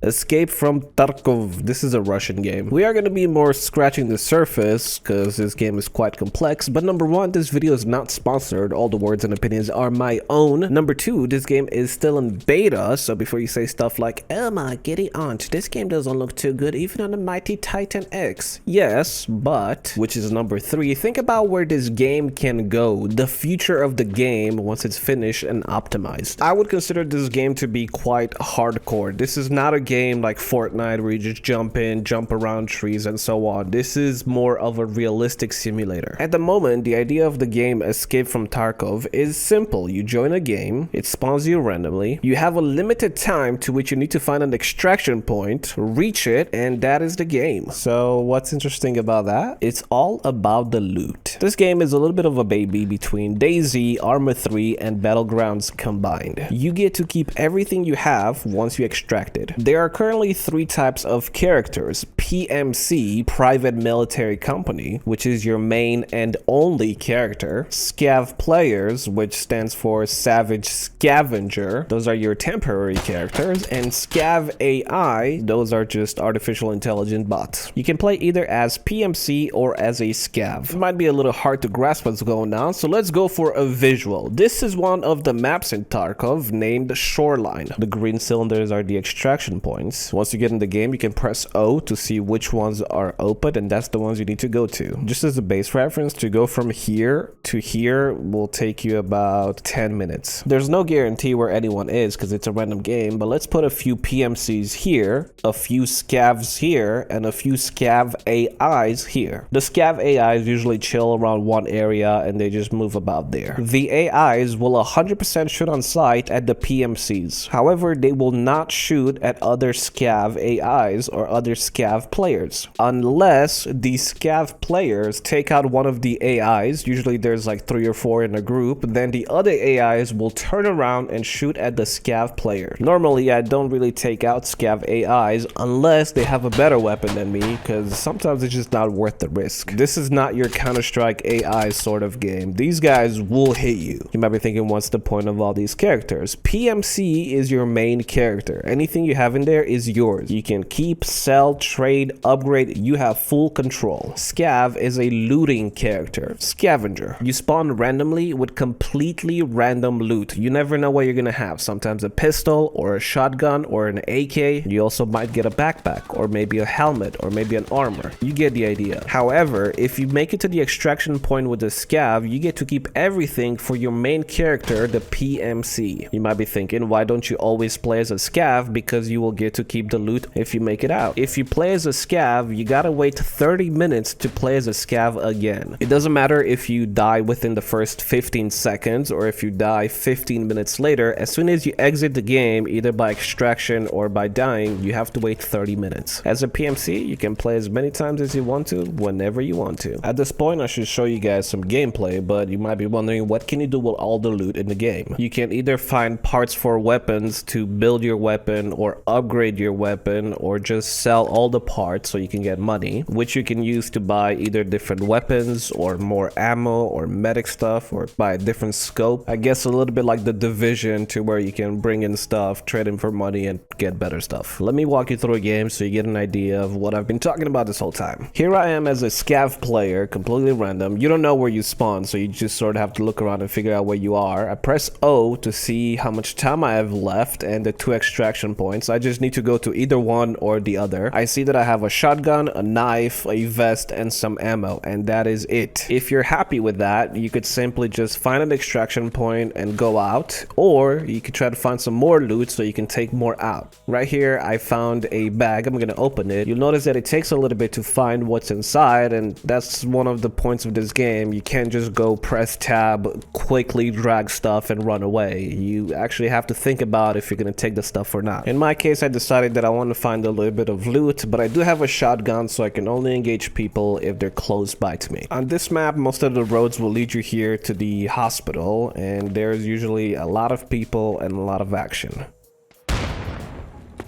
Escape from Tarkov. This is a Russian game. We are going to be more scratching the surface because this game is quite complex. But number one, this video is not sponsored. All the words and opinions are my own. Number two, this game is still in beta. So before you say stuff like, oh my giddy aunt, this game doesn't look too good even on the mighty Titan X. Yes, but, which is number three, think about where this game can go. The future of the game once it's finished and optimized. I would consider this game to be quite hardcore. This is not a game like Fortnite where you just jump in, jump around trees and so on. This is more of a realistic simulator. At the moment, the idea of the game Escape from Tarkov is simple. You join a game, it spawns you randomly, you have a limited time to which you need to find an extraction point, reach it, and that is the game. So what's interesting about that? It's all about the loot. This game is a little bit of a baby between DayZ, Arma 3, and Battlegrounds combined. You get to keep everything you have once you extract it. There are currently three types of characters. PMC, Private Military Company, which is your main and only character. Scav players, which stands for Savage Scavenger. Those are your temporary characters. And Scav AI, those are just artificial intelligent bots. You can play either as PMC or as a Scav. It might be a little hard to grasp what's going on, so let's go for a visual. This is one of the maps in Tarkov named Shoreline. The green cylinders are the extraction points. Once you get in the game, you can press O to see which ones are open, and that's the ones you need to go to. Just as a base reference, to go from here to here will take you about 10 minutes. There's no guarantee where anyone is because it's a random game, but let's put a few PMCs here, a few Scavs here, and a few Scav AIs here. The Scav AIs usually chill around one area and they just move about there. The AIs will 100% shoot on sight at the PMCs. However, they will not shoot at other Scav AIs or other Scav players unless the Scav players take out one of the AIs. Usually there's like 3 or 4 in a group. Then the other AIs will turn around and shoot at the Scav player. Normally I don't really take out Scav AIs unless they have a better weapon than me, because sometimes it's just not worth the risk. This is not your Counter-Strike AI sort of game. These guys will hit you. You might be thinking, what's the point of all these characters? PMC is your main character. Anything you have in there is yours. You can keep, sell, trade, upgrade. You have full control. Scav is a looting character. Scavenger. You spawn randomly with completely random loot. You never know what you're gonna have. Sometimes a pistol or a shotgun or an AK. You also might get a backpack or maybe a helmet or maybe an armor. You get the idea. However, if you make it to the extraction point with the Scav, you get to keep everything for your main character, the PMC. You might be thinking, why don't you always play as a Scav? Because you will get to keep the loot if you make it out. If you play as a Scav, you gotta wait 30 minutes to play as a Scav again. It doesn't matter if you die within the first 15 seconds or if you die 15 minutes later. As soon as you exit the game, either by extraction or by dying, you have to wait 30 minutes. As a PMC, you can play as many times as you want to, whenever you want to. At this point, I should show you guys some gameplay, but you might be wondering, what can you do with all the loot in the game? You can either find parts for weapons to build your weapon or upgrade your weapon, or just sell all the parts so you can get money, which you can use to buy either different weapons or more ammo or medic stuff, or buy a different scope. I guess a little bit like the Division, to where you can bring in stuff, trade in for money, and get better stuff. Let me walk you through a game so you get an idea of what I've been talking about this whole time. Here I am as a Scav player, completely random. You don't know where you spawn, so you just sort of have to look around and figure out where you are. I press O to see how much time I have left and the 2 extraction points. I just need to go to either one or the other. I see that I have a shotgun, a knife, a vest, and some ammo, and that is it. If you're happy with that, you could simply just find an extraction point and go out, or you could try to find some more loot so you can take more out. Right here, I found a bag. I'm gonna open it. You'll notice that it takes a little bit to find what's inside, and that's one of the points of this game. You can't just go press tab, quickly drag stuff, and run away. You actually have to think about if you're gonna take the stuff or not. In my case, I decided that I want to find a little bit of loot, but I do have a shotgun, so I can only engage people if they're close by to me. On this map, most of the roads will lead you here to the hospital, and there's usually a lot of people and a lot of action.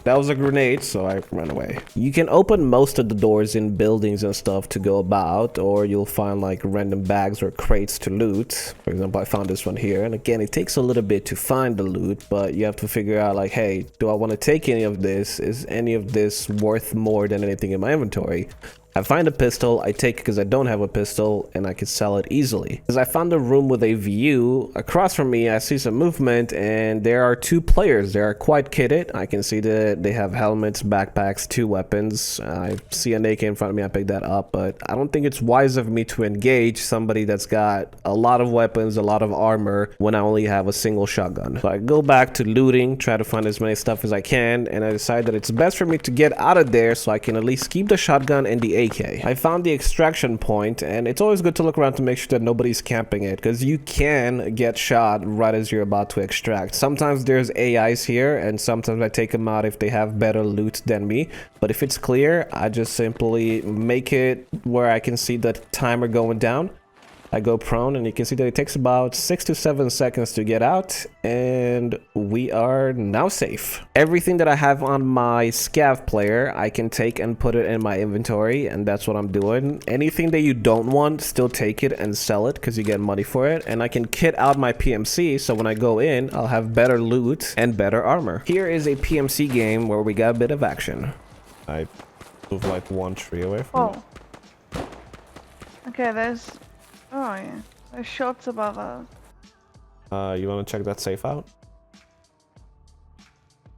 That was a grenade, so I ran away. You can open most of the doors in buildings and stuff to go about, or you'll find like random bags or crates to loot. For example, I found this one here, and again, it takes a little bit to find the loot, but you have to figure out like, hey, do I want to take any of this? Is any of this worth more than anything in my inventory? I find a pistol, I take it because I don't have a pistol, and I can sell it easily. Because I found a room with a view. Across from me, I see some movement, and there are 2 players. They are quite kitted. I can see that they have helmets, backpacks, 2 weapons. I see an AK in front of me, I picked that up, but I don't think it's wise of me to engage somebody that's got a lot of weapons, a lot of armor, when I only have a single shotgun. So I go back to looting, try to find as many stuff as I can, and I decide that it's best for me to get out of there so I can at least keep the shotgun and the AK. I found the extraction point, and it's always good to look around to make sure that nobody's camping it, because you can get shot right as you're about to extract. Sometimes there's AIs here, and sometimes I take them out if they have better loot than me, but if it's clear, I just simply make it where I can see the timer going down. I go prone, and you can see that it takes about 6 to 7 seconds to get out, and we are now safe. Everything that I have on my Scav player, I can take and put it in my inventory, and that's what I'm doing. Anything that you don't want, still take it and sell it, because you get money for it, and I can kit out my PMC, so when I go in, I'll have better loot and better armor. Here is a PMC game where we got a bit of action. I moved like 1 tree away from it. Okay, there's... Oh yeah, there's shots above us. You want to check that safe out?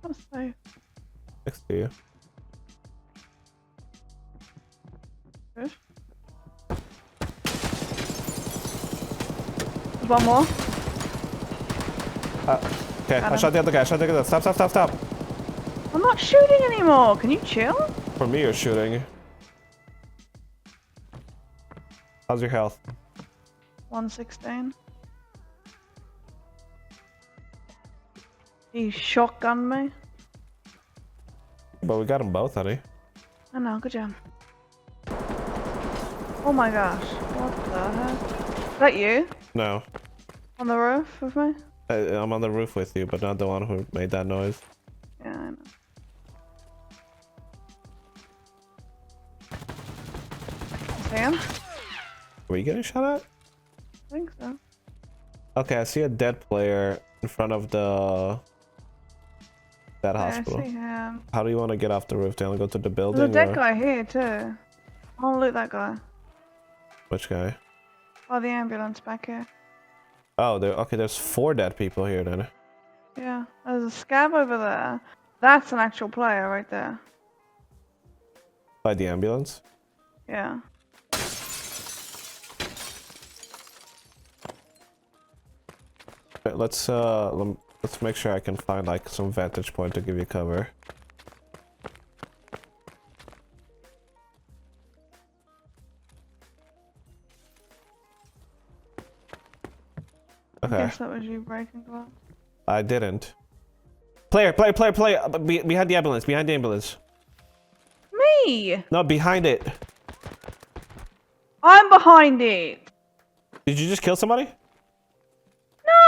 What safe? Next to you. Good. There's one more. Okay, I shot the other guy. I shot the other guy. Stop, stop, stop, stop. I'm not shooting anymore. Can you chill? For me, you're shooting. How's your health? 116. He shotgunned me. But we got them both, honey. I know, good job. Oh my gosh, what the heck? Is that you? No. On the roof with me? I'm on the roof with you, but not the one who made that noise. Yeah, I know. See him? Were you getting shot at? I think so. Okay, I see a dead player in front of that hospital. I see him. How do you want to get off the roof? Do you want to go to the building? There's a dead guy here too. I'll loot that guy. Which guy? Oh, the ambulance back here. Oh, okay, there's 4 dead people here then. Yeah, there's a Scav over there. That's an actual player right there. By the ambulance? Yeah. Okay, let's make sure I can find like some vantage point to give you cover. Okay. I guess that was you breaking glass. I didn't. Player! Behind the ambulance, behind the ambulance. Me! No, behind it. I'm behind it! Did you just kill somebody?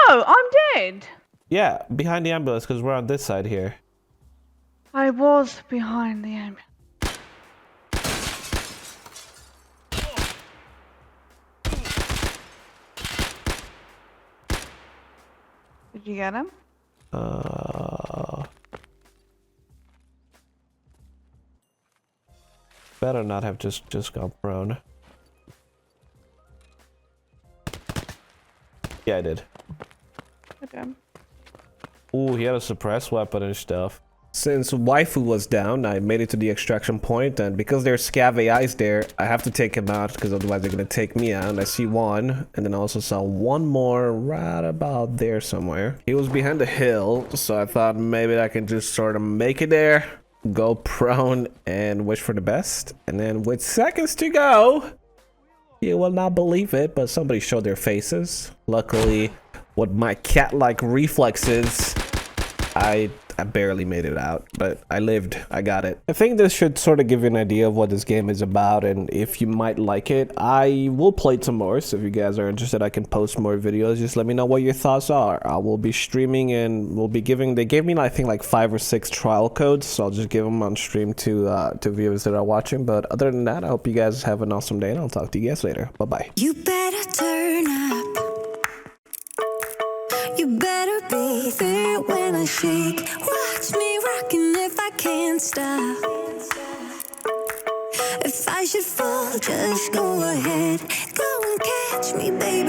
No, I'm dead! Yeah, behind the ambulance, because we're on this side here. I was behind the ambulance. Did you get him? Better not have just gone prone. Yeah, I did. Okay. Ooh, he had a suppressed weapon and stuff. Since waifu was down, I made it to the extraction point, and because there's Scav AIs there, I have to take him out, because otherwise they're gonna take me out. And I see one, and then I also saw one more right about there somewhere. He was behind the hill, so I thought maybe I can just sort of make it there, go prone, and wish for the best. And then with seconds to go, you will not believe it, but somebody showed their faces. Luckily, with my cat-like reflexes, I barely made it out, but I lived. I got it. I think this should sort of give you an idea of what this game is about and if you might like it. I will play it some more, so if you guys are interested, I can post more videos. Just let me know what your thoughts are. I will be streaming and we'll be giving, they gave me I think like 5 or 6 trial codes, so I'll just give them on stream to viewers that are watching. But other than that, I hope you guys have an awesome day and I'll talk to you guys later. Bye-bye. You better turn up. You better be there when I shake. Watch me rocking if I can't stop. If I should fall, just go ahead. Go and catch me, baby.